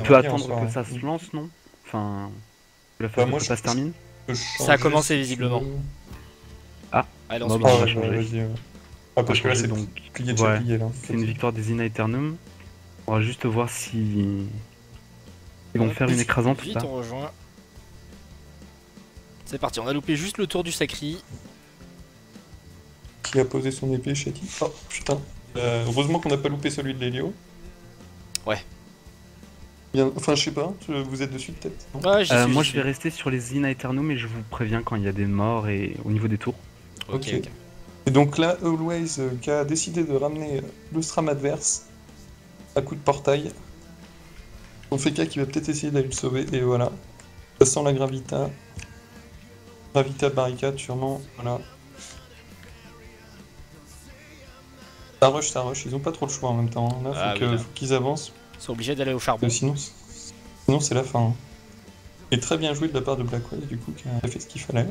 peut rien en attendre soi, que hein. ça se lance, non? Enfin, que la Bah phase de moi prépa se termine? peux Ça a changer commencé si tu visiblement. veux. Ah, Allez, on bon, bah, switch. on Ah va ouais, bah, changer. vas-y. Ah, On va parce que là changer c'est donc. plié de chez Ouais, plié là, c'est une quasi. victoire des In Aeternum. On va juste voir si. Ils vont Hop, faire une écrasante ou vite, pas. on rejoint. C'est parti, on a loupé juste le tour du Sacri. Qui a posé son épée, Shaki? Oh putain. Heureusement qu'on n'a pas loupé celui de l'Hélio. Ouais. Bien... Enfin, je sais pas, vous êtes dessus peut-être, non? Ouais, j'y suis, Moi, j'y je vais suis. rester sur les In Aeternum et je vous préviens quand il y a des morts et au niveau des tours. Ok, Ok. ok. Et donc là, Always qui a décidé de ramener le SRAM adverse à coup de portail. On fait qui va peut-être essayer d'aller le sauver, et voilà. Ça sent la Gravita. Gravita barricade, sûrement, voilà. Ça rush, ils ont pas trop le choix en même temps. Là, Ah oui, là. faut qu'ils avancent, Ils sont obligés d'aller au charbon. sinon c'est la fin, hein. Et très bien joué de la part de Blackwell, du coup, qui a fait ce qu'il fallait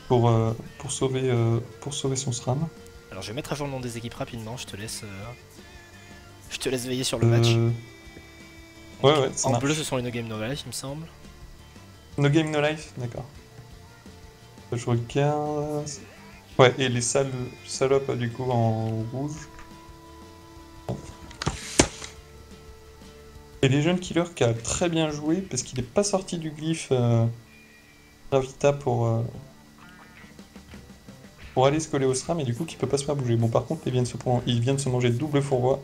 pour sauver son SRAM. Alors je vais mettre à jour le nom des équipes rapidement, je te laisse veiller sur le match. Ouais, ça En marche. bleu, ce sont les No Game No Life, il me semble. No Game No Life, d'accord. Je regarde. Ouais, et les salopes du coup en rouge. Et les jeunes killers qui a très bien joué parce qu'il n'est pas sorti du glyphe Gravita pour aller se coller au SRAM et du coup qui peut pas se faire bouger. Bon, par contre, il vient de se manger double fourvoie.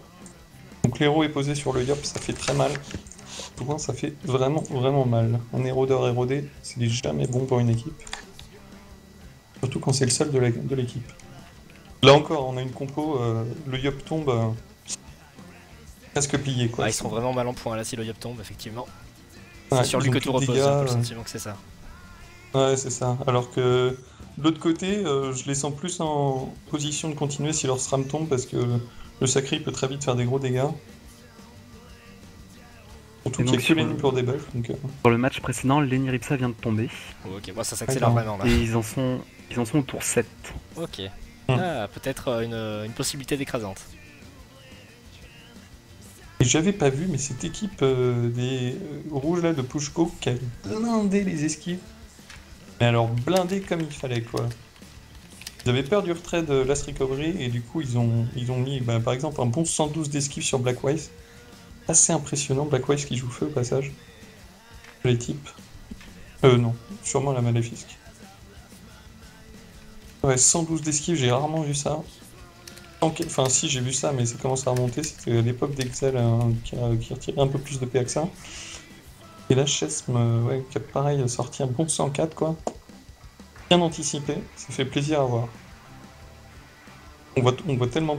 Donc l'héros est posé sur le Yop, ça fait très mal. Pour moi, ça fait vraiment, vraiment mal. Un érodeur érodé, c'est jamais bon pour une équipe. Surtout quand c'est le seul de l'équipe. Là encore, on a une compo, le Yop tombe presque plié quoi. Ah, ils sont vraiment mal en point là si le Yop tombe, effectivement. Ouais, C'est sur lui ils ont que plus tout de repose, dégâts, j'ai un peu le sentiment que c'est ça. Ouais, c'est ça. Alors que de l'autre côté, je les sens plus en position de continuer si leur SRAM tombe parce que le Sacré peut très vite faire des gros dégâts. Surtout Et qu'il donc, n'y a que l'ennemi pour debuff. Donc, sur le match précédent, Lenny-Ripsa vient de tomber. Oh, ok, bon, ça s'accélère non. vraiment là. Et ils en sont au tour 7. Ok. Hmm. Ah, peut-être une possibilité d'écrasante. Et j'avais pas vu, mais cette équipe des rouges là de Pushko qui a blindé les esquives. Mais alors blindé comme il fallait quoi. Ils avaient peur du retrait de Last Recovery et du coup ils ont mis par exemple un bon 112 d'esquive sur Blackwise. Assez impressionnant, Blackwise qui joue feu au passage. Les types. Non, sûrement la Maléfique. Ouais, 112 d'esquive, j'ai rarement vu ça. Enfin si, j'ai vu ça, mais ça commence à remonter. C'était à l'époque d'Excel qui retirait un peu plus de PA que ça. Et là, Chesme, ouais, qui a pareil sorti un bon 104 quoi. Bien anticipé, ça fait plaisir à voir. On voit tellement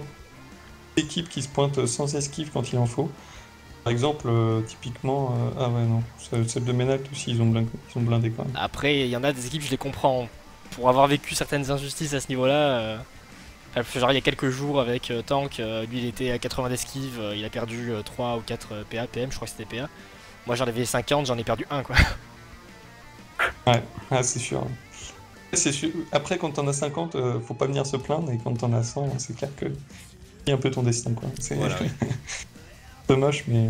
d'équipes qui se pointent sans esquive quand il en faut. Par exemple, typiquement, ah ouais non, celle de Ménalt aussi, ils ont blindé quand même. Après, il y en a des équipes, je les comprends. Pour avoir vécu certaines injustices à ce niveau-là, genre il y a quelques jours avec Tank, lui il était à 80 d'esquive, il a perdu 3 ou 4 PA, PM, je crois que c'était PA. Moi j'en avais 50, j'en ai perdu 1 quoi. Ouais, ah, c'est sûr. C'est sûr. Après, quand t'en as 50, faut pas venir se plaindre, et quand t'en as 100, c'est clair que c'est un peu ton destin, quoi. C'est Voilà, oui. un peu moche, mais...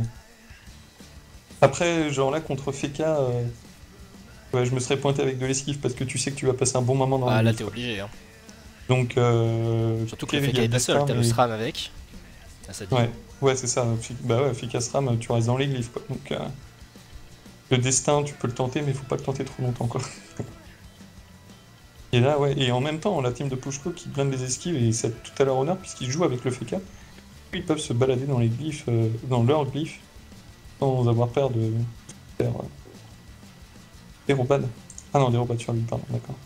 Après, genre là, contre Feka, ouais, je me serais pointé avec de l'esquive, parce que tu sais que tu vas passer un bon moment dans Ah le là glyphe, t'es quoi. obligé. Hein. Donc, Surtout que ok, le il y FK a est pas le seul, SRAM, t'as le mais- SRAM avec. Ah, ça dit. Ouais, c'est ça. Bah ouais, Feka SRAM, tu restes dans les glyphes, quoi. Donc, le destin, tu peux le tenter, mais faut pas le tenter trop longtemps, quoi. Et là, ouais, et en même temps, la team de Pushko qui blinde les esquives, et c'est tout à leur honneur, puisqu'ils jouent avec le Feka, ils peuvent se balader dans les glyphes, dans leurs glyphes, sans avoir peur de faire dérobade. Ah non, dérobade sur lui, pardon, d'accord.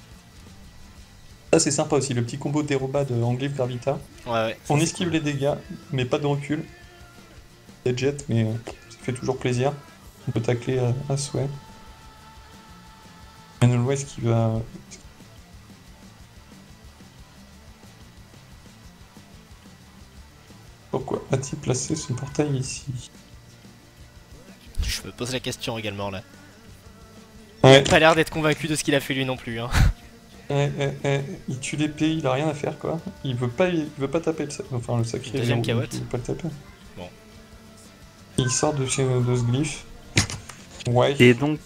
Ça, c'est sympa aussi, le petit combo dérobade en glyphe Gravita. Ouais, ouais. On ça, c'est esquive cool. les dégâts, mais pas de recul. Il y a jet, mais ça fait toujours plaisir. On peut tacler à souhait. Manuel West qui va... Pourquoi a-t-il placé son portail ici? Je me pose la question également là. Ouais, Pas l'air d'être convaincu de ce qu'il a fait lui non plus. Hein. il tue l'épée, il a rien à faire quoi. Il veut pas taper le sacré. Enfin, le sacré, Deuxième il Kawat. veut pas le taper. Bon. Il sort de ce glyphe. Ouais. Et donc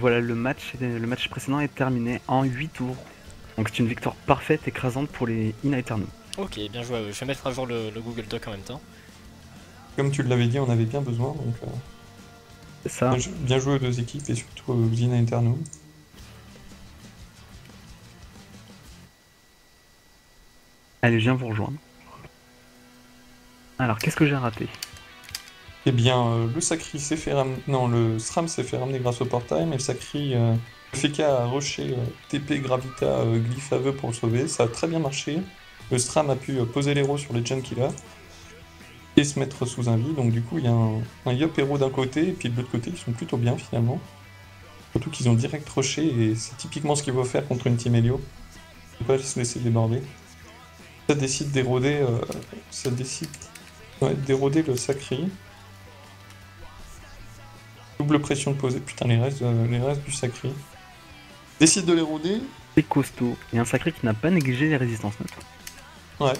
voilà, le match précédent est terminé en 8 tours. Donc c'est une victoire parfaite, écrasante pour les In Aeternu. Ok, bien joué. Je vais mettre à jour le Google Doc en même temps. Comme tu l'avais dit, on avait bien besoin, donc C'est ça. bien joué aux deux équipes et surtout aux In Aeternu. Allez, je viens vous rejoindre. Alors, qu'est-ce que j'ai raté? Eh bien, le Sacri s'est fait ramener. Non, le SRAM s'est fait ramener grâce au portail, mais le Sacri le FK a rushé TP Gravita Glyph Aveu pour le sauver. Ça a très bien marché. Le SRAM a pu poser l'héros sur les Junkillers et se mettre sous un lit. Donc, du coup, il y a un Yop héros d'un côté, et puis de l'autre côté, ils sont plutôt bien finalement. Surtout qu'ils ont direct rushé, et c'est typiquement ce qu'il faut faire contre une team Helio. Ne pas se laisser déborder. Ça décide d'éroder. D'éroder le Sacri. Double pression de poser, putain, les restes du Sacri. Décide de l'éroder. C'est costaud. Et un sacré qui n'a pas négligé les résistances neutres. Ouais,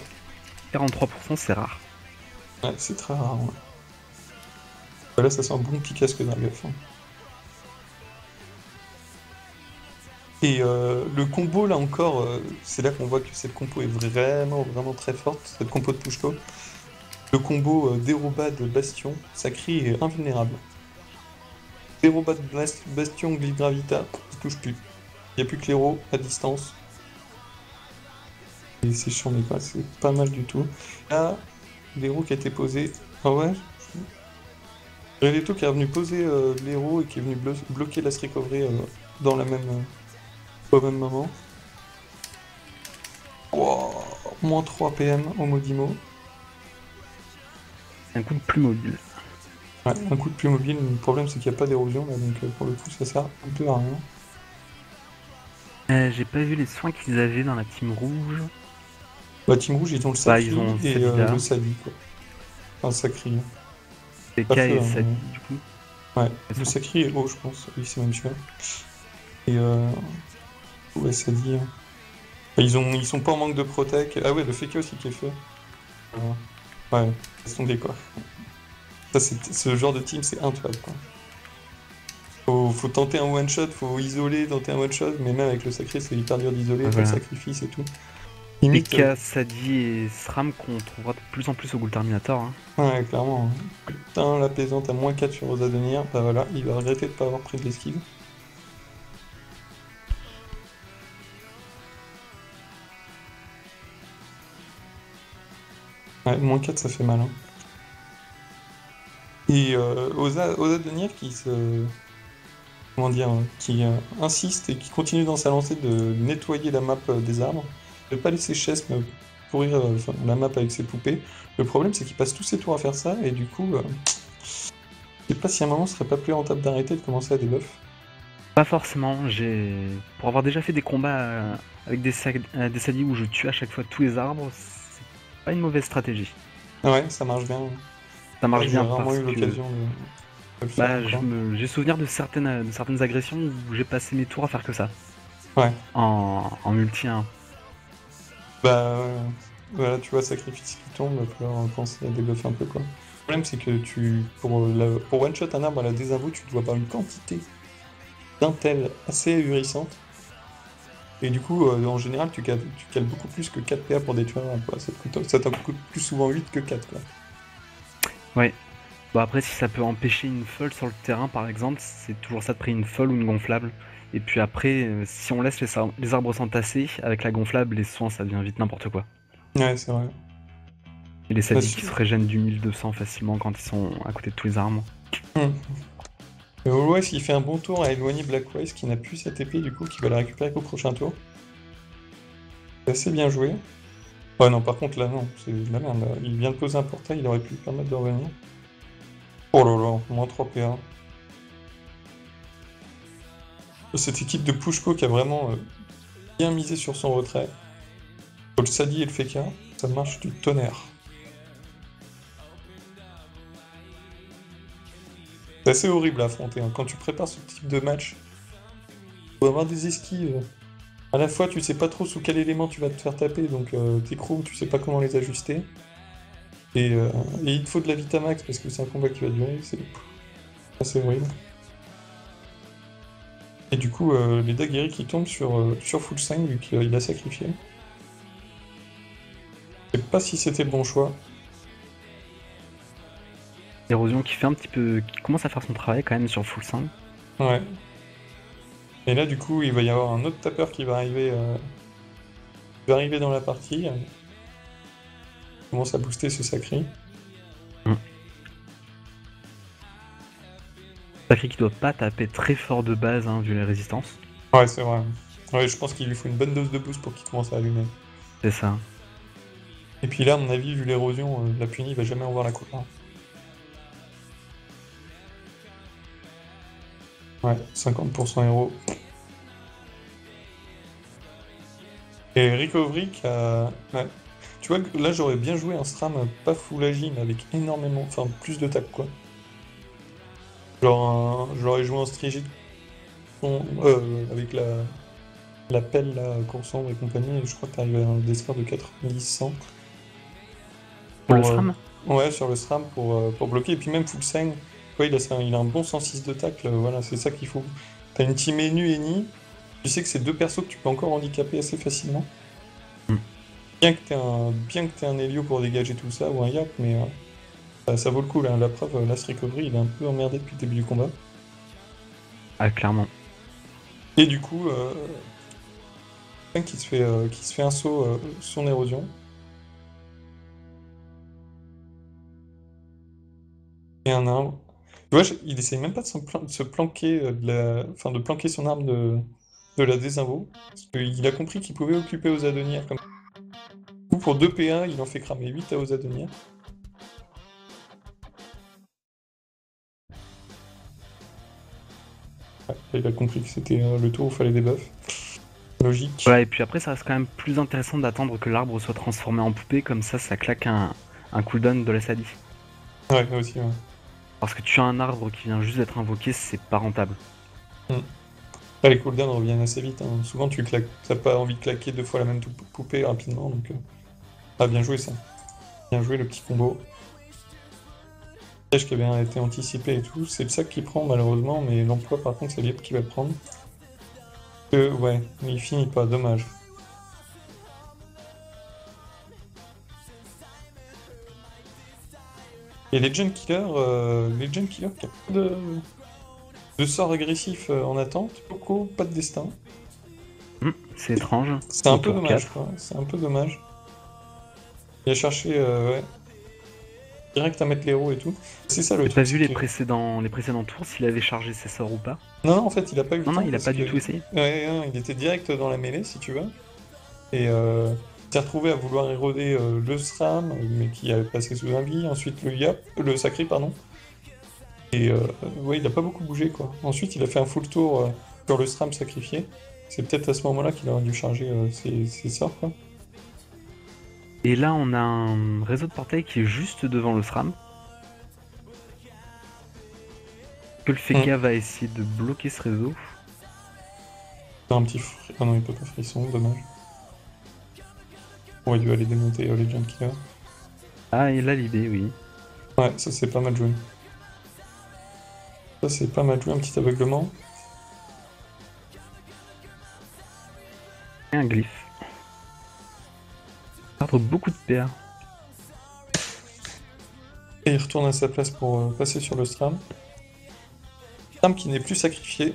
43%, c'est rare. ouais, c'est très rare. Ouais. Là, ça sent un bon petit casque d'Argaf. Hein. Et le combo, là encore, c'est là qu'on voit que cette compo est vraiment, vraiment très forte, cette compo de Pushko. Le combo Dérobade Bastion, Sacri est invulnérable. Dérobade Bastion Glyph Gravita, il touche plus. Il n'y a plus que l'héros à distance. Et c'est chiant, mais quoi, c'est pas mal du tout. Là, l'héros qui a été posé. Ah ouais. Reletto qui est venu poser l'héros et qui est venu bloquer la recovery dans la même. Au même moment. Wow, moins 3 PM au Modimo. Un coup de plus mobile. Ouais, un coup de plus mobile. Le problème, c'est qu'il n'y a pas d'érosion là, donc pour le coup, ça sert un peu à rien. J'ai pas vu les soins qu'ils avaient dans la team rouge. Bah, Team Rouge, ils ont le Sacri ils ont et Sadida. le Sadi, quoi. Enfin, le Sacri. C'est Pas K et feu, hein, Sadi, mais- du coup. Ouais, Elles le sont- Sacri est haut, je pense. Oui, c'est même sûr. Et ouais, Sadi. Ils sont pas en manque de protec. Ah ouais, le Feka aussi qui est fait. Ouais, laisse tomber, quoi. Ça, ce genre de team, c'est intuable, quoi. Faut tenter un one-shot, faut isoler, tenter un one-shot, mais même avec le Sacré, c'est hyper dur d'isoler, t'as le Voilà. sacrifice et tout. Limite, Pika, Sadi et SRAM qu'on trouvera de plus en plus au Ghoul Terminator. Hein. ouais, clairement. Putain, la plaisante à moins 4 sur Rosa Denir, bah voilà, il va regretter de pas avoir pris de l'esquive. Ouais, moins 4, ça fait mal. Hein. Et Osa Denir qui se. Comment dire, qui insiste et qui continue dans sa lancée de nettoyer la map des arbres, de pas laisser Chesme pourrir la map avec ses poupées. Le problème, c'est qu'il passe tous ses tours à faire ça, et du coup, je sais pas si à un moment ce serait pas plus rentable d'arrêter de commencer à débuff. Pas forcément. Pour avoir déjà fait des combats avec des Sadi où je tue à chaque fois tous les arbres, c'est pas une mauvaise stratégie. Ouais, ça marche bien. Ça marche Ouais, bien j'ai rarement parce eu que l'occasion de le faire. bah, encore. j'ai souvenir de certaines agressions où j'ai passé mes tours à faire que ça. Ouais. En multi 1. Bah, voilà, tu vois, sacrifice qui tombe, il va falloir penser à débuffer un peu, quoi. Le problème, c'est que pour one-shot un arbre à la désinvo, tu dois avoir une quantité d'intel assez ahurissante. Et du coup, en général, tu cales beaucoup plus que 4 PA pour détruire un arbre, quoi. Ça t'en coûte plus souvent 8 que 4, quoi. Ouais. Bon après si ça peut empêcher une folle sur le terrain par exemple, c'est toujours ça de prix une folle ou une gonflable. Et puis après, si on laisse les arbres s'entasser, avec la gonflable, les soins ça devient vite n'importe quoi. Ouais, c'est vrai. Et les sadis Bah, qui se régènent du 1200 facilement quand ils sont à côté de tous les arbres. Wise il fait un bon tour à éloigner Blackwise qui n'a plus cette épée du coup qui va la récupérer qu'au prochain tour. C'est assez bien joué. Ouais non par contre là non, c'est de la merde là. Il vient de poser un portail, il aurait pu permettre de revenir. Oh là là, moins 3 PA. Cette équipe de Pushko qui a vraiment bien misé sur son retrait. Le Sadi et le Feka, ça marche du tonnerre. C'est assez horrible à affronter. Hein. Quand tu prépares ce type de match, tu dois avoir des esquives. À la fois, tu sais pas trop sous quel élément tu vas te faire taper, donc tes crews, tu sais pas comment les ajuster. Et il te faut de la Vitamax parce que c'est un combat qui va durer, c'est assez horrible. Et du coup, les Daguerre qui tombent sur full 5 vu qu'il a sacrifié. Je sais pas si c'était le bon choix. Érosion qui fait un petit peu. Qui commence à faire son travail quand même sur full 5. Ouais. Et là, du coup, il va y avoir un autre tapeur qui va arriver dans la partie. Il commence à booster ce sacré. Sacré qui doit pas taper très fort de base vu les résistances. Ouais, c'est vrai. Ouais, je pense qu'il lui faut une bonne dose de boost pour qu'il commence à allumer. C'est ça. Et puis là, à mon avis, vu l'érosion, la puni va jamais en voir la couleur. Ouais, 50% héros. Et Recovery qui a... Ouais. Tu vois, là, j'aurais bien joué un SRAM pas full agi, mais avec énormément... Enfin, plus de tac, quoi. Genre, j'aurais joué un Strigid avec la pelle, là, Coursombre et compagnie, et je crois que t'arrives à des scores de 90-100. Pour le SRAM Ouais, sur le SRAM pour bloquer. Et puis même full 5, ouais, il a un bon 106 de tacle, voilà, c'est ça qu'il faut. T'as une team Enu et Ni, tu sais que c'est deux persos que tu peux encore handicaper assez facilement. Bien que t'aies un Helio pour dégager tout ça, ou un Yak, mais ça vaut le coup, là. La preuve, Last Recovery, il est un peu emmerdé depuis le début du combat. Ah, clairement. Et du coup, 5 qui se fait un saut son érosion. Et un arbre. Tu vois, il essaye même pas de se planquer, enfin, de planquer son arme de la désinvo. Parce qu'il a compris qu'il pouvait occuper aux Adonières. Comme... Du coup, pour 2 P1, il en fait cramer 8 à aux Adonières. Ouais, il a compris que c'était le tour où il fallait des buffs. Logique. Ouais, et puis après, ça reste quand même plus intéressant d'attendre que l'arbre soit transformé en poupée, comme ça claque un cooldown de la sadie. Ouais, aussi, ouais. Parce que tu as un arbre qui vient juste d'être invoqué, c'est pas rentable. Là, les cooldowns reviennent assez vite. Souvent, t'as pas envie de claquer 2 fois la même poupée rapidement. Donc, ah, bien joué ça. Bien joué le petit combo. Piège qui a bien été anticipé et tout. C'est le sac qui prend malheureusement, mais l'emploi par contre, c'est Liep qui va le prendre. Ouais, mais il finit pas, dommage. Et Legend Killer qui a pas de sort agressif en attente. Poco, pas de destin. C'est étrange. C'est un Au peu tour dommage, 4. quoi. C'est un peu dommage. Il a cherché, ouais, direct à mettre l'héros et tout. C'est ça le T'as truc. vu les précédents tours s'il avait chargé ses sorts ou pas? Non, non, en fait, il a pas eu le Non, temps. il a parce pas du que- tout essayé. Ouais, non, il était direct dans la mêlée, si tu veux. Et il s'est retrouvé à vouloir éroder le SRAM, mais qui avait passé sous un vie. Ensuite, le sacré, pardon. Et ouais, il a pas beaucoup bougé, quoi. Ensuite, il a fait un full tour sur le SRAM sacrifié. C'est peut-être à ce moment-là qu'il aurait dû charger ses sorts, quoi. Et là, on a un réseau de portail qui est juste devant le SRAM. Que le Feka va essayer de bloquer ce réseau. Faire un petit Ah non, il peut pas frisson, dommage. Ouais, il doit aller démonter Legend Killer. Ah, et là, l'idée, oui. Ouais, ça c'est pas mal joué. Ça c'est pas mal joué, un petit aveuglement. Et un glyphe. Perdre beaucoup de PA. Et il retourne à sa place pour passer sur le SRAM. SRAM qui n'est plus sacrifié.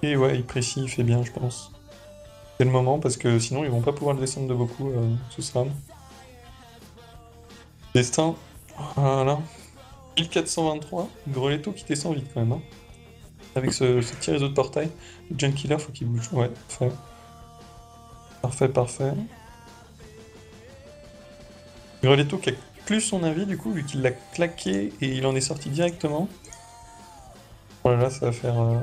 Et ouais, il précise, il fait bien, je pense. C'est le moment, parce que sinon ils vont pas pouvoir le descendre de beaucoup, ce SRAM. Destin, voilà. 1423, Greletto qui descend vite quand même. Hein. Avec ce petit réseau de portail. Le Gen Killer, faut qu'il bouge. Ouais, parfait. Parfait, parfait. Greletto qui a plus son avis du coup, vu qu'il l'a claqué et il en est sorti directement. Voilà, ça va faire. Le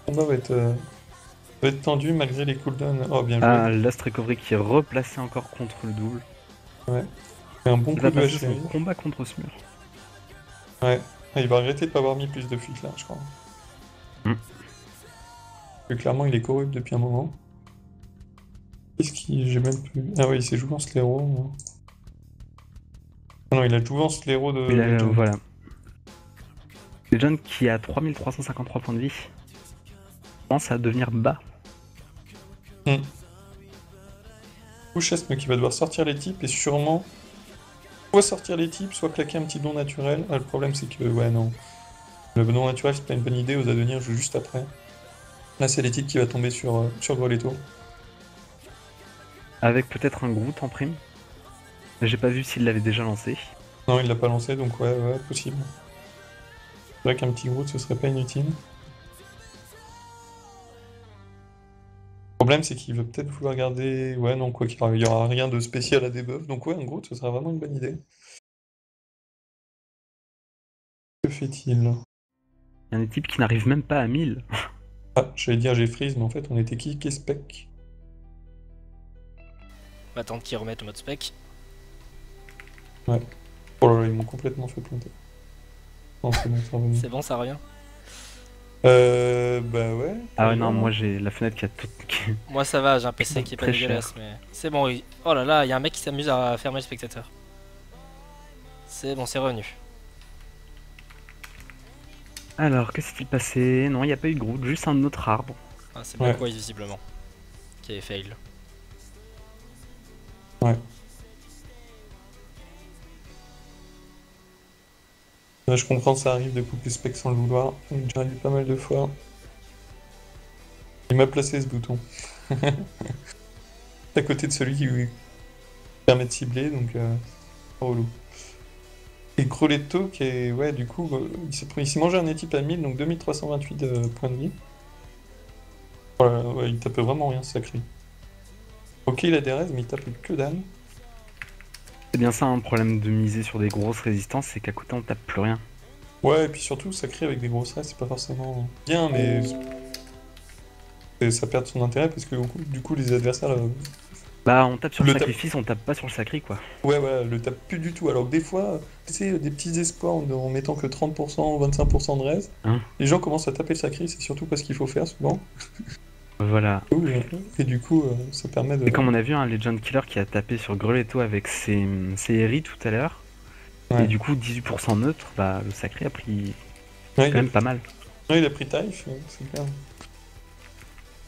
combat va être tendu malgré les cooldowns. Oh, bien joué. Ah, Last Recovery qui est replacé encore contre le double. Ouais. Et un bon Il coup va de passer HRI. son combat contre ce mur. Ouais. Ah, il va regretter de pas avoir mis plus de fuite là, je crois. Parce que clairement, il est corrupt depuis un moment. Qu'est-ce qui... J'ai même plus... Ah ouais, il s'est joué en Slero. Ah non, il a joué en Slero de Legend. Voilà. Legend qui a 3353 points de vie commence à devenir bas. Ou Chesme qui va devoir sortir les types et sûrement soit sortir les types, soit claquer un petit don naturel. Ah, le problème c'est que, ouais, non. Le don naturel c'est pas une bonne idée, Ozadenir joue juste après. Là c'est les types qui va tomber sur Greletto. Avec peut-être un Groot en prime. J'ai pas vu s'il l'avait déjà lancé. Non, il l'a pas lancé donc ouais, possible. C'est vrai qu'un petit Groot ce serait pas inutile. Le problème c'est qu'il veut peut-être vouloir garder... Ouais, non, quoi qu'il y aura rien de spécial à debuff, donc ouais, un Groot ce sera vraiment une bonne idée. Que fait-il? Il y a des types qui n'arrivent même pas à 1000. Ah, j'allais dire j'ai freeze, mais en fait on était qui? Spec. On va attendre qu'ils remettent au mode spec. Ouais. Oh là là, ils m'ont complètement fait planter. Non, c'est bon, c'est revenu. C'est bon, ça revient. Bah ouais. Ah ouais, non, moi j'ai la fenêtre qui a tout. Moi ça va, j'ai un PC qui est pas Très dégueulasse, mais c'est bon. Oh là là, il y a un mec qui s'amuse à fermer le spectateur. C'est bon, c'est revenu. Alors, que s'est-il passé? Non, il n'y a pas eu de Groot, juste un autre arbre. Ah, c'est Blackwise visiblement qui avait fail. Ouais. Là, je comprends, ça arrive de couper spec sans le vouloir. J'ai déjà vu pas mal de fois. Il m'a placé ce bouton. À côté de celui qui lui permet de cibler, donc relou. Et Groletto qui est, ouais, du coup, il s'est mangé un étype à 1000, donc 2328 points de vie. Voilà, ouais, il tape vraiment rien, sacré. Ok, il a des raises, mais il tape que dalle. C'est bien ça, un problème de miser sur des grosses résistances, c'est qu'à côté on tape plus rien. Ouais, et puis surtout, sacré avec des grosses raises, c'est pas forcément bien, mais ça perd son intérêt parce que du coup, les adversaires Bah, on tape sur le Le sacrifice, on tape pas sur le sacré, quoi. ouais, voilà, le tape plus du tout. Alors que des fois, tu sais, des petits espoirs en mettant que 30% ou 25% de raise, Hein. les gens commencent à taper le sacré, c'est surtout pas ce qu'il faut faire souvent. Voilà. Et du coup, ça permet de. Et comme on a vu, un Legend Killer qui a tapé sur Greletto avec ses Eri tout à l'heure, Ouais. et du coup 18% neutre, bah le sacré a pris Ouais, quand même pas mal ouais, il a pris Taif, c'est clair.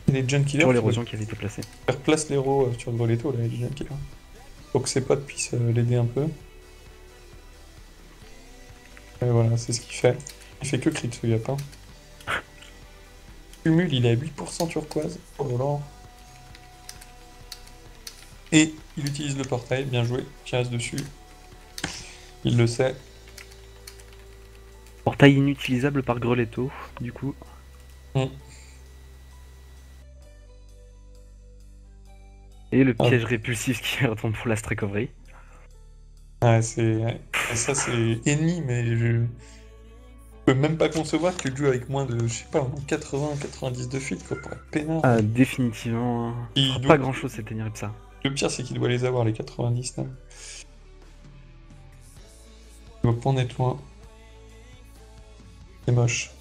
Et les Junk Killers sur qui l'érosion qui avait été placée. faire place l'héros sur Greletto, là, les Junk Killers. Faut que ses potes puissent l'aider un peu. Et voilà, c'est ce qu'il fait. Il fait que crit ce Yapin. Cumul, il est à 8% turquoise. Oh là là. Et il utilise le portail, bien joué, qui reste dessus. Il le sait. Portail inutilisable par Greletto, du coup. Mm. Et le piège répulsif qui retourne pour Last Recovery. Ouais, ça c'est ennemi, mais je peux même pas concevoir que le jeu avec moins de, je sais pas, 80-90 de feed, quoi, pour être peinard. Ah, définitivement. Il doit- Pas grand chose cette ça. Le pire, c'est qu'il doit les avoir, les 90, là. Il doit pas en être loin. C'est moche.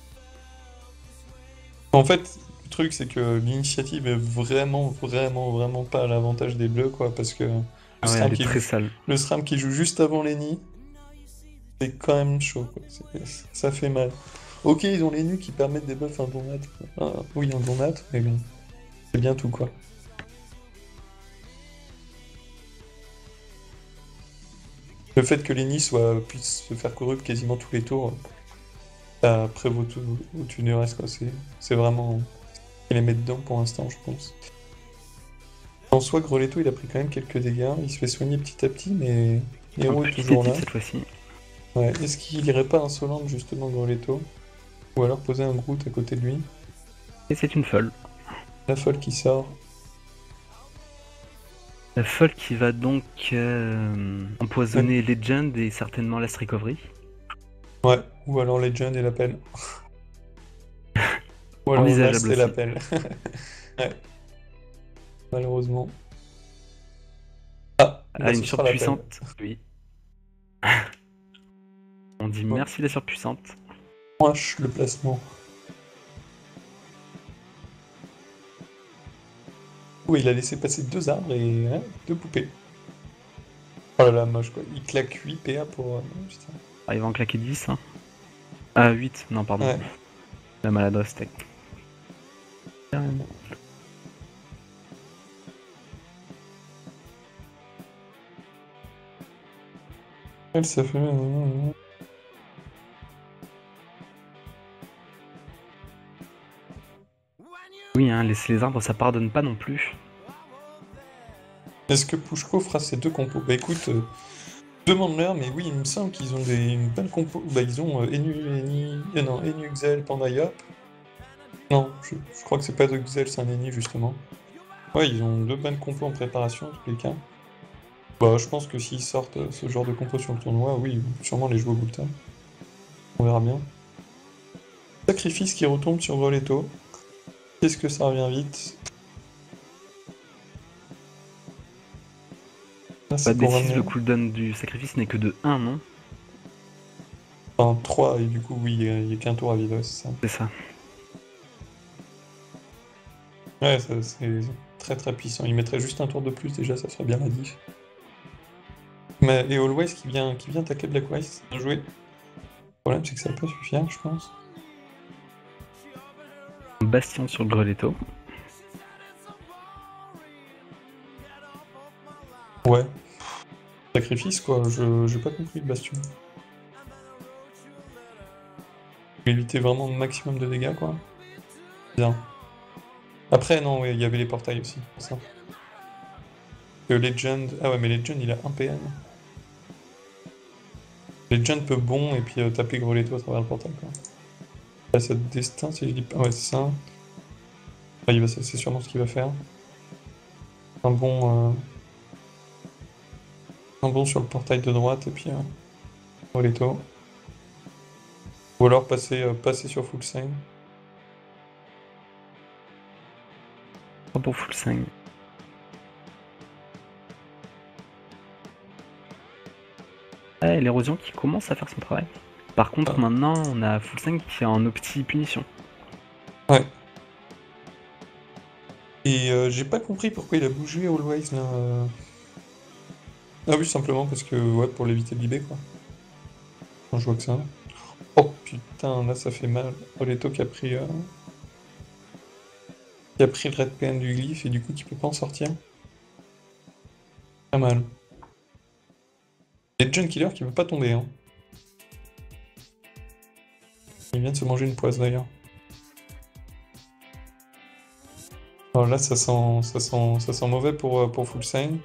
En fait, le truc, c'est que l'initiative est vraiment pas à l'avantage des bleus, quoi, parce que Ah ouais, elle est très sale. le SRAM qui joue juste avant Lenny, c'est quand même chaud, quoi. Ça fait mal. Ok, ils ont les nus qui permettent des buffs un bon mat. Ah, oui, un bon mat, mais bon, c'est bien tout, quoi. Le fait que Lenny puisse se faire corrupt quasiment tous les tours, ça prévaut au-dessus du reste, quoi. C'est vraiment... Il les met dedans pour l'instant, je pense. En soi, Greletto, il a pris quand même quelques dégâts. Il se fait soigner petit à petit, mais Hero est toujours là. Cette fois-ci. Ouais. Est-ce qu'il irait pas insolente, justement, Greletto? Ou alors poser un Groot à côté de lui? Et c'est une folle. La folle qui sort. La folle qui va donc empoisonner Legend et certainement Last Recovery. Ouais, ou alors Legend et l'appel. Ou alors Last et l'appel. Ouais. Malheureusement. Ah, une surpuissante, oui. On dit merci la surpuissante. Moche le placement. il a laissé passer 2 arbres et 2 poupées. Oh là là, moche quoi. Il claque 8 PA pour... putain. Ah, il va en claquer 10. Hein. Ah, 8, non, pardon. Ouais. La maladresse tech. Elle, ça fait... Oui, hein, laisser les arbres, ça pardonne pas non plus. Est-ce que Pushko fera ces 2 compos? Bah écoute, demande-leur, mais oui, il me semble qu'ils ont une bonne compo. Bah ils ont Enu, Xel, Panda Yop. Non, je crois que c'est pas de Xel, c'est un Eni justement. Ouais, ils ont 2 bonnes compos en préparation, en tous les cas. Bah je pense que s'ils sortent ce genre de compo sur le tournoi, oui, ils vont sûrement les jouer au Gul'tan. On verra bien. Sacrifice qui retombe sur Voleto. Qu'est-ce que ça revient vite? Là, Pas c'est de pour bêtises, ramener... le cooldown du sacrifice n'est que de 1, non? Enfin, 3, et du coup, oui, il n'y a qu'un tour à vide, ouais, c'est ça. C'est ça. Ouais, c'est très très puissant. Il mettrait juste un tour de plus, déjà, ça serait bien la diff. Mais, et Always qui vient tacler Black White, bien joué. Le problème, c'est que ça va pas suffire, je pense. Bastion sur le Greletto. Ouais. Sacrifice, quoi, j'ai pas compris le bastion. Éviter vraiment le maximum de dégâts, quoi. Bien. Après, non, ouais, il y avait les portails aussi, pour ça. Legend... Ah ouais, mais Legend, il a 1 PM. Legend peut bon et puis taper Greletto à travers le portail, quoi. Là, c'est destin, si je dis pas... Ouais, c'est ça. Ah, c'est sûrement ce qu'il va faire. Un bon sur le portail de droite et puis Greletto. Ou alors passer sur Full Sign. Pas pour full 5. Ah, l'érosion qui commence à faire son travail. Par contre, Ah. maintenant, on a full 5 qui est en opti punition. Ouais. Et j'ai pas compris pourquoi il a bougé Always là. Ah oui, simplement parce que, ouais, pour l'éviter de l'IB, quoi. Quand je vois que ça. Oh putain, là ça fait mal. Oleto qui a pris le red PN du glyphe et du coup qui peut pas en sortir. Pas mal. Et John Killer qui veut pas tomber, hein. Il vient de se manger une poisse d'ailleurs. Alors là ça sent mauvais pour Full Sign.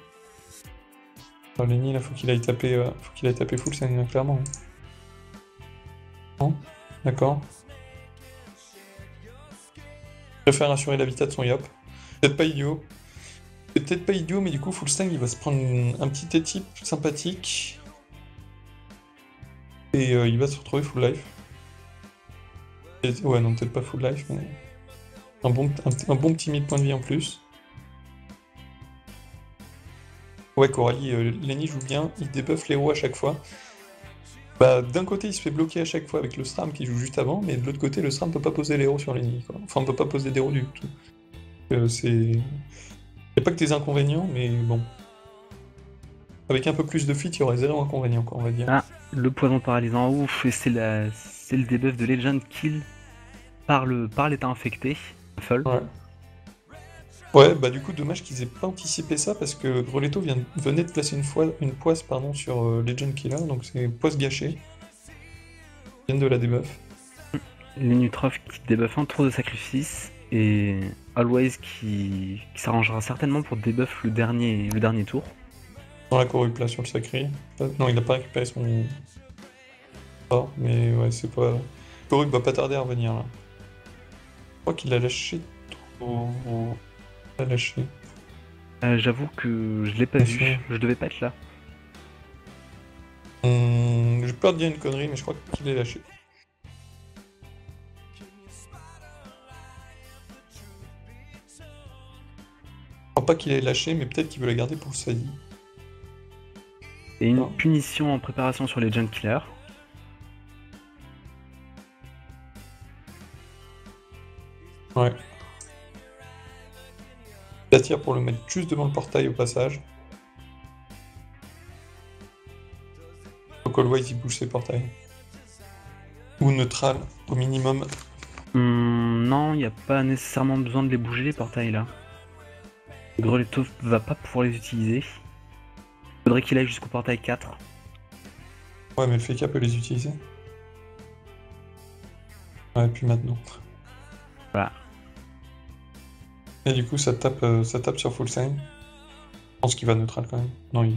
Alors Lenny là faut qu'il aille taper Full Sign, hein, clairement. Non? D'accord. Je préfère assurer l'habitat de son Yop. Peut-être pas idiot. C'est peut-être pas idiot, mais du coup, Full Stang, il va se prendre un petit T-type sympathique. Et il va se retrouver full life. Ouais, non, peut-être pas full life, mais un bon petit 1000 points de vie en plus. Ouais, Coralie, Lenny joue bien, il débuffe les roues à chaque fois. Bah, d'un côté, il se fait bloquer à chaque fois avec le SRAM qui joue juste avant, mais de l'autre côté, le SRAM peut pas poser les héros sur Lenny, quoi. Enfin, on peut pas poser des héros du tout. C'est... Y a pas que des inconvénients, mais bon. Avec un peu plus de fit, il y aurait 0 inconvénient, quoi, on va dire. Ah, le poison paralysant, ouf, et c'est le debuff de Legend Kill par l'état infecté. Full. Ouais. Ouais, bah du coup, dommage qu'ils aient pas anticipé ça parce que Greletto venait de placer une poisse pardon, sur Legend Killer, donc c'est poisse gâchée. Ils viennent de la debuff. Les Nutrof qui debuff un tour de sacrifice et Always qui s'arrangera certainement pour debuff le dernier tour. Dans la corrupla sur le sacré. Non, il a pas récupéré son sort, mais ouais, c'est pas... Corrup va pas tarder à revenir là. Je crois qu'il a lâché trop... Il a lâché. J'avoue que je l'ai pas Bien vu, sûr. je devais pas être là. J'ai peur de dire une connerie, mais je crois qu'il est lâché. Je crois pas qu'il est lâché, mais peut-être qu'il veut la garder pour Sadie. Et une Non. punition en préparation sur Legend Killer. Ouais. J'attire pour le mettre juste devant le portail au passage. Faut qu'Always il bouge ses portails. Ou neutral, au minimum. Non, il n'y a pas nécessairement besoin de les bouger les portails là. Greletto va pas pouvoir les utiliser. Faudrait qu'il aille jusqu'au portail 4. Ouais, mais le Feka peut les utiliser. Ouais, puis maintenant. Voilà. Et du coup, ça tape sur Full Sign. Je pense qu'il va neutral quand même. Non, il...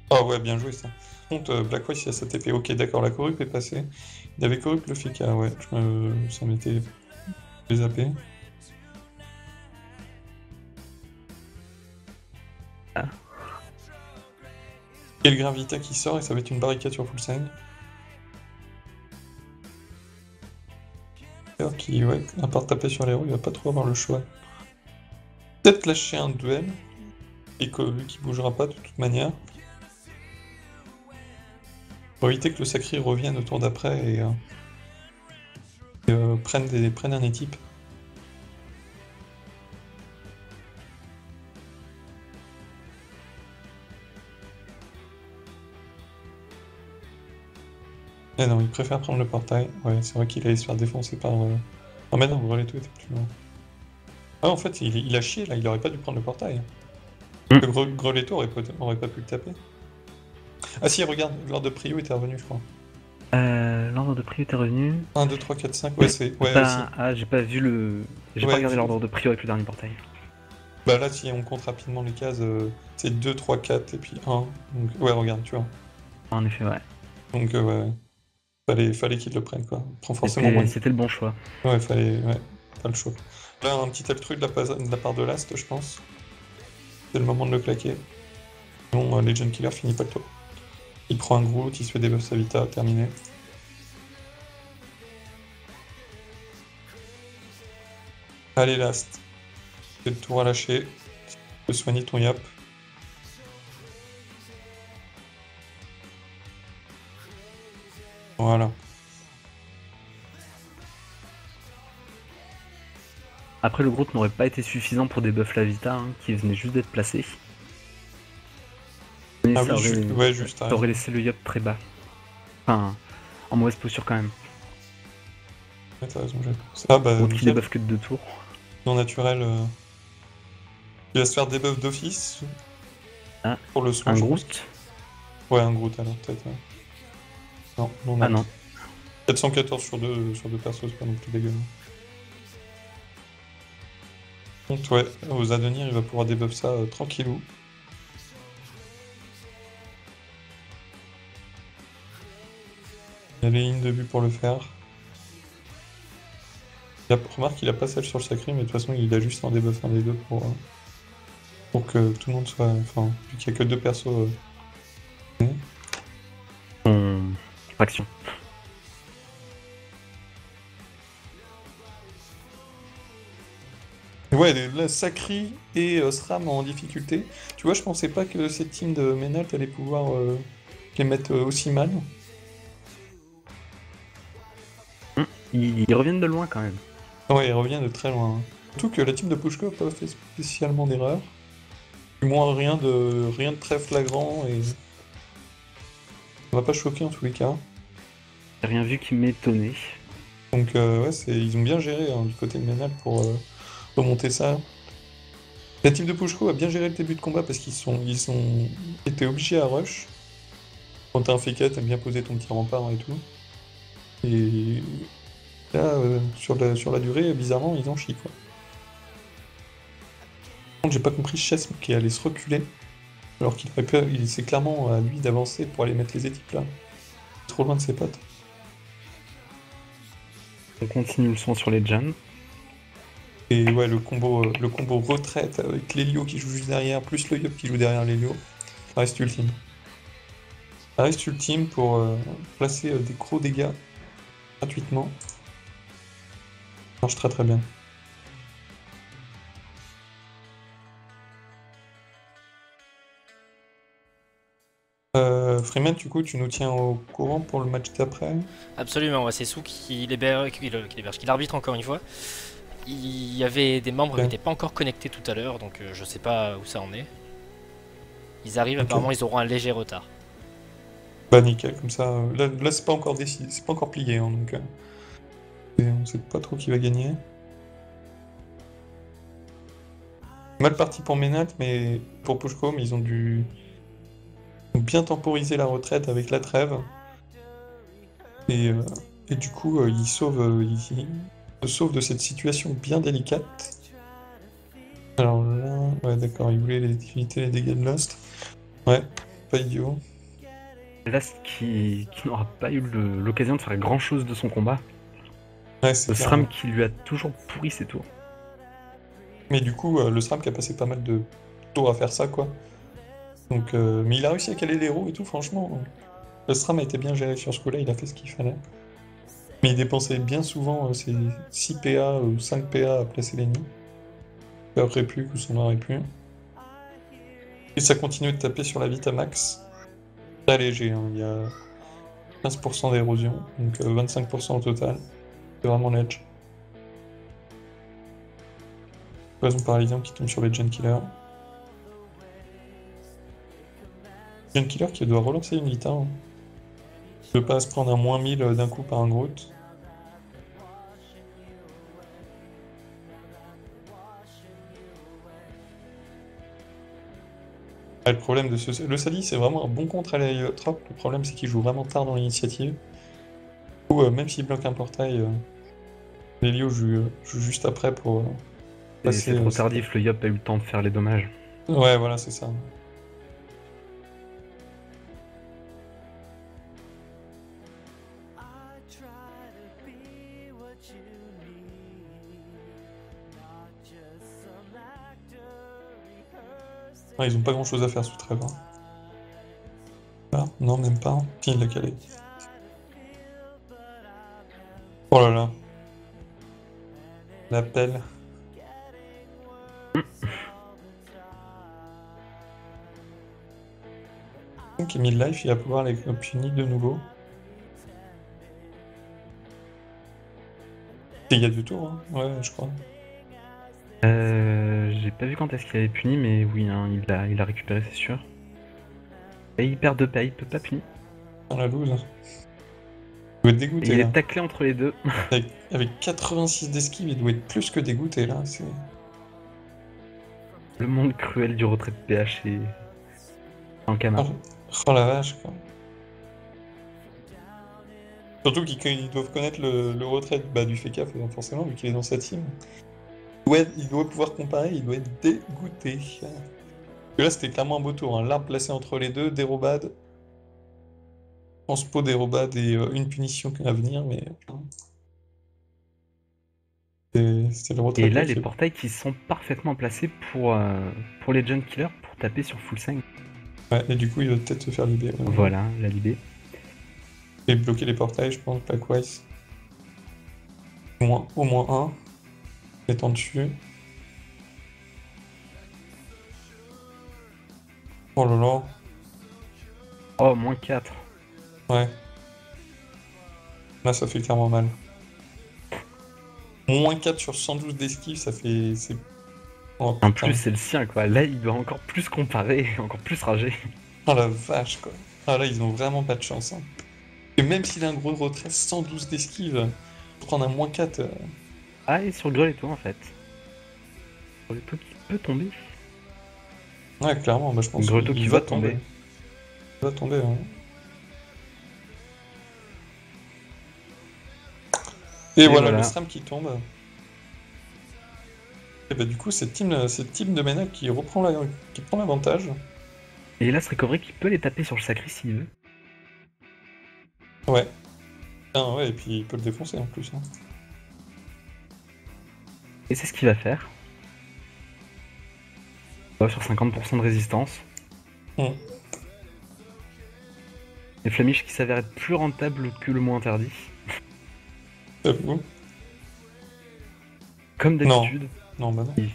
Ah ouais, bien joué ça. Par contre, Black White, il a sa TP. Ok, d'accord, la corrup est passée. Il avait corrup le Feka, ouais. Ça m'était zappé. Ah. Et le Gravita qui sort et ça va être une barricade sur Full Sign. Qui, ouais, à part taper sur les roues, il va pas trop avoir le choix. Peut-être lâcher un duel, et que vu qu'il bougera pas de toute manière. Pour éviter que le Sacré revienne au tour d'après et prenne un étype. Eh non, il préfère prendre le portail. Ouais, c'est vrai qu'il allait se faire défoncer par... Ah mais non, Greletto était plus loin. Ah, en fait, il a chié, là, il aurait pas dû prendre le portail. Le Greletto aurait pas pu le taper. Ah si, regarde, l'ordre de Prio était revenu, je crois. L'ordre de prio était revenu. 1, 2, 3, 4, 5, ouais, c'est... Ouais, Bah, aussi. ah, j'ai pas vu le... J'ai Ouais, pas regardé l'ordre de prio avec le dernier portail. Bah là, si on compte rapidement les cases, c'est 2, 3, 4 et puis 1. Donc, ouais, regarde, tu vois. En effet, ouais. Donc, ouais, fallait qu'il le prenne, quoi. Prends forcément moins de... C'était le bon choix. Ouais, ouais, pas le choix. Là, un petit Eltru de la part de Last, je pense. C'est le moment de le claquer. Sinon, Legend Killer finit pas le tour. Il prend un Groot, il se fait debuff sa Vita, terminé. Allez, Last. C'est le tour à lâcher. Tu peux soigner ton Yap. Voilà. Après, le Groot n'aurait pas été suffisant pour débuff la Vita, hein, qui venait juste d'être placé. Mais Ah ça oui, aurait, ouais, juste. ça aurait laissé le Yop très bas. Enfin, en mauvaise posture quand même. Ouais, t'as raison, j'ai pensé. Ah bah, Groot qui nickel. débuff que de 2 tours. Non naturel. Il va se faire debuff d'office. Ah, pour le soin. un je Groot. pense. Ouais, un Groot alors, peut-être. Ouais. Non, non, Ah non. 414 sur deux persos, c'est pas non plus dégueu. Donc, ouais, aux Adonir, il va pouvoir debuff ça tranquillou. Il y a les lignes de vue pour le faire. Remarque, il a pas celle sur le sacré, mais de toute façon, il a juste un debuff un des deux pour que tout le monde soit. Enfin, vu qu'il y a que deux persos. Faction. Ouais, là, Sacri et Sram en difficulté. Tu vois, je pensais pas que cette team de Menalt allait pouvoir les mettre aussi mal. Ils reviennent de loin quand même. Ouais, il revient de très loin. Hein. Surtout que la team de Pushko n'a pas fait spécialement d'erreur. Du moins, rien de très flagrant et. Ça m'a pas choqué en tous les cas. J'ai rien vu qui m'étonnait. Donc, ouais, ils ont bien géré hein, du côté de Menalt pour remonter ça. La team de Pushko a bien géré le début de combat parce ils été obligés à rush. Quand t'as un Feka, t'aimes bien poser ton petit rempart et tout. Et là, sur la durée, bizarrement, ils en chient quoi. Par contre, j'ai pas compris Chesme qui allait se reculer. Alors qu'il aurait pu, c'est clairement à lui d'avancer pour aller mettre les équipes là. Trop loin de ses potes. On continue le soin sur les Jan. Et ouais, le combo retraite avec l'Helio qui joue juste derrière, plus le Yup qui joue derrière l'Helio, ça reste ultime. Ça reste ultime pour placer des gros dégâts gratuitement. Ça marche très très bien. Freeman, du coup, tu nous tiens au courant pour le match d'après? Absolument, ouais, c'est Sou qui arbitre encore une fois. Il y avait des membres qui Ok. n'étaient pas encore connectés tout à l'heure, donc je sais pas où ça en est. Ils arrivent, Ok. apparemment ils auront un léger retard. Bah nickel, comme ça. Là c'est pas encore décidé, c'est pas encore plié, hein, donc on sait pas trop qui va gagner. Mal parti pour Ménat, mais pour Pushcom, ils ont bien temporiser la retraite avec la trêve. Et, euh, et du coup, ils se sauvent de cette situation bien délicate. Alors là, ouais d'accord, ils voulaient éviter les dégâts de Lost. Ouais, pas idiot. Last qui n'aura pas eu l'occasion de faire grand chose de son combat. Ouais, c'est Le clair. SRAM qui lui a toujours pourri ses tours. Mais du coup, le SRAM qui a passé pas mal de tours à faire ça, quoi. Donc, mais il a réussi à caler les roues et tout, franchement. Le SRAM a été bien géré sur ce coup-là, il a fait ce qu'il fallait. Mais il dépensait bien souvent ses 6 PA ou 5 PA à placer l'ennemi. Après plus, coup ça n'aurait plus. Et ça continue de taper sur la Vitamax. Très léger, hein. Il y a 15% d'érosion, donc 25% au total. C'est vraiment l'edge. Poison paralysant qui tombe sur les Gen Killer. Gen Killer qui doit relancer une Vita. Hein. Il ne veut pas se prendre un moins 1000 d'un coup par un Groot. Ah, le problème de le Sali, c'est vraiment un bon contre à l'Héliotrope. Le problème, c'est qu'il joue vraiment tard dans l'initiative. Ou même s'il bloque un portail, l'Hélio joue juste après pour Et passer. c'est trop tardif, le Yop a eu le temps de faire les dommages. Ouais, voilà, c'est ça. Ouais, ils ont pas grand chose à faire sous trêve. Hein. Ah, non, même pas. Tiens, il l'a calé. Oh là là. L'appel. Qui est mis life, il va pouvoir les punir de nouveau. Dégâts du tour, hein. Ouais, je crois. J'ai pas vu quand est-ce qu'il avait puni, mais oui, hein, il a récupéré, c'est sûr. Et il perd 2 PA, il peut pas punir. Dans la loose. Il doit être Et dégoûté, il là. est taclé entre les deux. Avec 86 d'esquive, il doit être plus que dégoûté, là. C'est... Le monde cruel du retrait de PH et en Ankama. Oh la vache, quoi. Surtout qu'ils doivent connaître le retrait du FK, forcément, vu qu'il est dans sa team. Il doit pouvoir comparer, il doit être dégoûté. Et là, c'était clairement un beau tour. Hein. L'arbre placé entre les deux, dérobade. Transpo, dérobade et une punition à venir, mais. C'était le retrait Et de là, les l'équipe. portails qui sont parfaitement placés pour les Junk Killers pour taper sur full 5. Ouais, et du coup, il va peut-être se faire libérer. Voilà, la libé. Et bloquer les portails, je pense, Blackwise. Au moins un. Étant dessus. Oh là là. Oh, moins 4. Ouais. Là, ça fait clairement mal. Moins 4 sur 112 d'esquive, ça fait... Oh, En putain. plus, c'est le sien, quoi. Là, il doit encore plus comparer, encore plus rager. Oh la vache, quoi. Ah là, ils ont vraiment pas de chance. Hein. Et même s'il a un gros retrait, 112 d'esquive, prendre un moins 4... Ah, et sur Greletto, en fait. Greletto qui peut tomber. Ouais, clairement, bah, je pense Greletto qu'il qui va va tomber. Il va tomber, ouais. Et voilà, le SRAM qui tombe. Et bah du coup, c'est team de Ménal qui prend l'avantage. Et là, ce Recovery qui peut les taper sur le sacré s'il veut. Ouais. Ah ouais, et puis il peut le défoncer en plus. Hein. Et c'est ce qu'il va faire. Sur 50% de résistance. Et Flamiche qui s'avère être plus rentable que le mot interdit. J'avoue. Comme d'habitude. Non, bah non. Oui.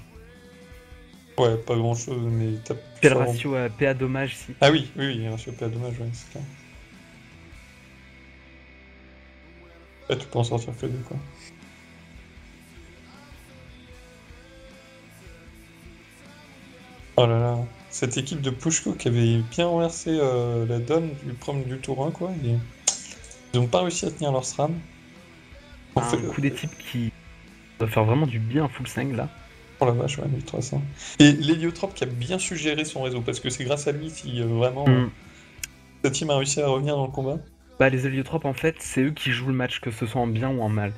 Ouais, pas grand chose, mais t'as Quel ratio à PA dommage si. Ah oui, oui, ratio PA dommage, ouais, c'est clair. Ouais, tu peux en sortir que deux, quoi. Oh là là, cette équipe de Pushko qui avait bien renversé la donne du tour 1, quoi. Ils ont pas réussi à tenir leur SRAM. En fait, Un coup des types qui doit faire vraiment du bien à full 5 là. oh la vache, ouais, 1300. Et l'héliotrope qui a bien su gérer son réseau, parce que c'est grâce à lui si vraiment Hmm. sa team a réussi à revenir dans le combat. Bah les héliotropes en fait, c'est eux qui jouent le match, que ce soit en bien ou en mal.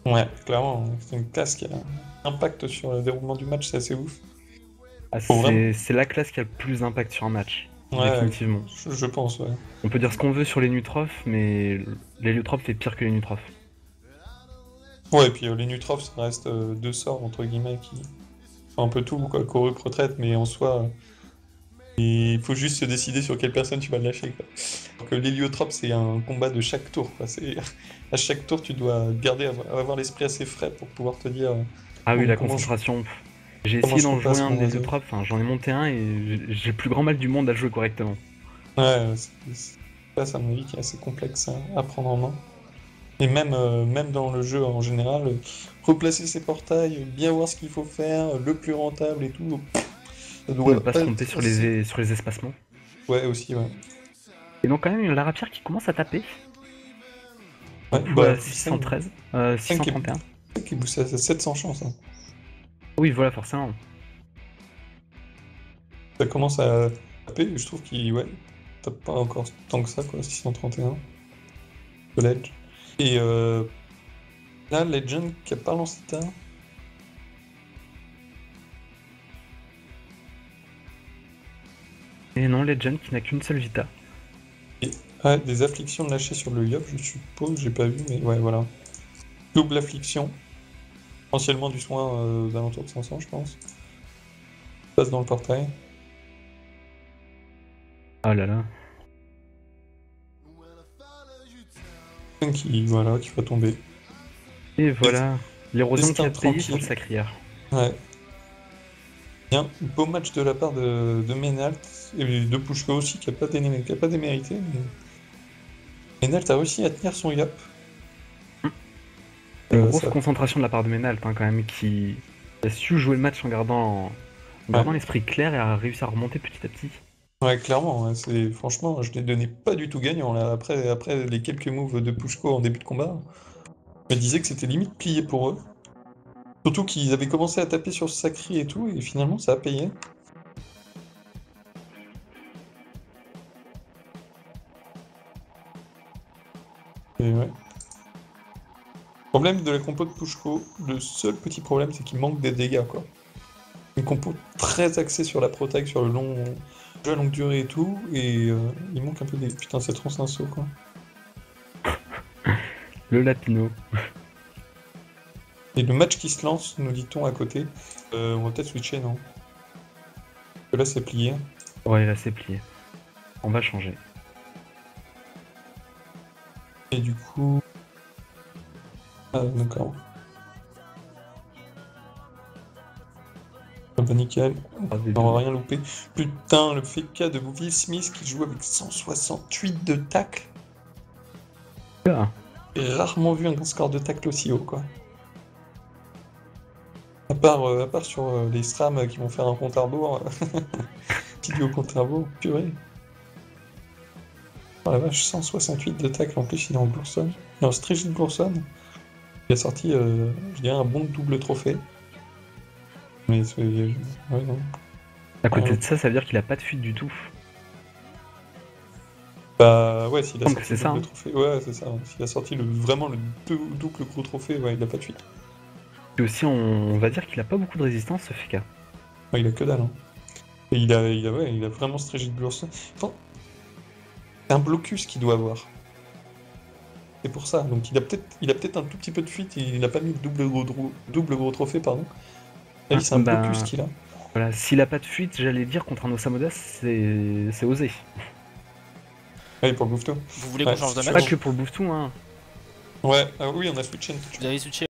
Ouais, clairement, c'est une classe qui a un impact sur le déroulement du match, c'est assez ouf. Ah, Faut vraiment. c'est la classe qui a le plus d'impact sur un match, Ouais, définitivement. je pense, ouais. On peut dire ce qu'on veut sur les nutrophes, mais l'héliotrope fait pire que les nutrophes. Ouais, et puis les Nutrophes, ça reste deux sorts, entre guillemets, qui font un peu tout, quoi. Koruk retraite, mais en soi, il faut juste se décider sur quelle personne tu vas lâcher, quoi. Alors que l'héliotrope, c'est un combat de chaque tour, quoi. À chaque tour, tu dois avoir l'esprit assez frais pour pouvoir te dire Ah oui, bon, la concentration. J'ai comment essayé je d'en jouer repasse un mon de réseau. l'héliotrope, enfin j'en ai monté un et j'ai le plus grand mal du monde à le jouer correctement. Ouais, c'est à mon avis qui est assez complexe à prendre en main. Et même dans le jeu en général, replacer ses portails, bien voir ce qu'il faut faire, le plus rentable et tout, ça Ne doit pas pas se tromper être aussi. sur les espacements. Ouais, aussi, ouais. Et donc quand même, il y a la rapière qui commence à taper. Ouais, Donc bah, fois plus 5, 613, 5 est, 631. 5 est boosté à 700 chances, hein. Oui, voilà, forcément. Ça commence à taper, je trouve qu'il ouais, tape pas encore tant que ça, quoi, 631. College. Et là, Legend qui a pas lancé tard. Et non, Legend qui n'a qu'une seule vita. Ouais, des afflictions lâchées sur le Yop, je suppose, j'ai pas vu, mais ouais, voilà. Double affliction. Potentiellement du soin d'alentour de 500, je pense. Passe dans le portail. Oh là là. Voilà, qui va tomber. Et voilà, l'érosion qui Destin a payé sur le tranquille. sacrière. Ouais. Bien, beau match de la part de Menalt et de Pushko aussi, qui a pas démérité. Mais Menalt a réussi à tenir son Yop. Une grosse Ça... concentration de la part de Menalt, hein, quand même, qui a su jouer le match en gardant Ouais. l'esprit clair et a réussi à remonter petit à petit. Ouais, clairement, ouais, franchement, je les donnais pas du tout gagnants là. Après les quelques moves de Pushko en début de combat, je me disais que c'était limite plié pour eux. Surtout qu'ils avaient commencé à taper sur Sacri et tout, et finalement ça a payé. Et ouais. Problème de la compo de Pushko, le seul petit problème c'est qu'il manque des dégâts quoi. Une compo très axée sur la protect, sur le jeu à longue durée et tout, et il manque un peu des. Putain, c'est trop un saut quoi. Le Lapino. Et le match qui se lance, nous dit-on à côté, on va peut-être switcher, non? Parce que là c'est plié. Ouais, là c'est plié. On va changer. Et du coup. Ah, d'accord. Ah bah nickel, Ah, des on deux. va rien louper. Putain, le FK de Will Smith qui joue avec 168 de tacle. Ah, J'ai rarement vu un score de tacle aussi haut, quoi. À part sur les SRAM qui vont faire un compte à rebours, petit duo compte à rebours, purée. Oh la vache, 168 de tacle, en plus il est en Bourson. Il est en Strigid Bourson. Il a sorti, je dirais, un bon double trophée. Mais c'est... Ouais, non. à côté de ça, ça veut dire qu'il a pas de fuite du tout. Bah ouais, s'il a Donc sorti c'est le ça, double hein. trophée, ouais, c'est ça. S'il a sorti vraiment le double gros trophée, ouais, il a pas de fuite. Et aussi, on va dire qu'il a pas beaucoup de résistance, ce FK. Ouais, il a que dalle, hein. Et ouais, il a vraiment Strigid Bourson. Enfin, c'est un blocus qu'il doit avoir. C'est pour ça. Donc il a peut-être un tout petit peu de fuite, il a pas mis le double gros trophée, pardon. Là, Hein, c'est un blocus bah, qu'il a. voilà, s'il a pas de fuite, j'allais dire contre un Osamodas, c'est osé. Ouais, pour Goufto. Vous voulez Ouais, qu'on change de c'est Pas match? que pour le Bouftou, hein. Ouais, ah oui, on a switché. Vous avez switché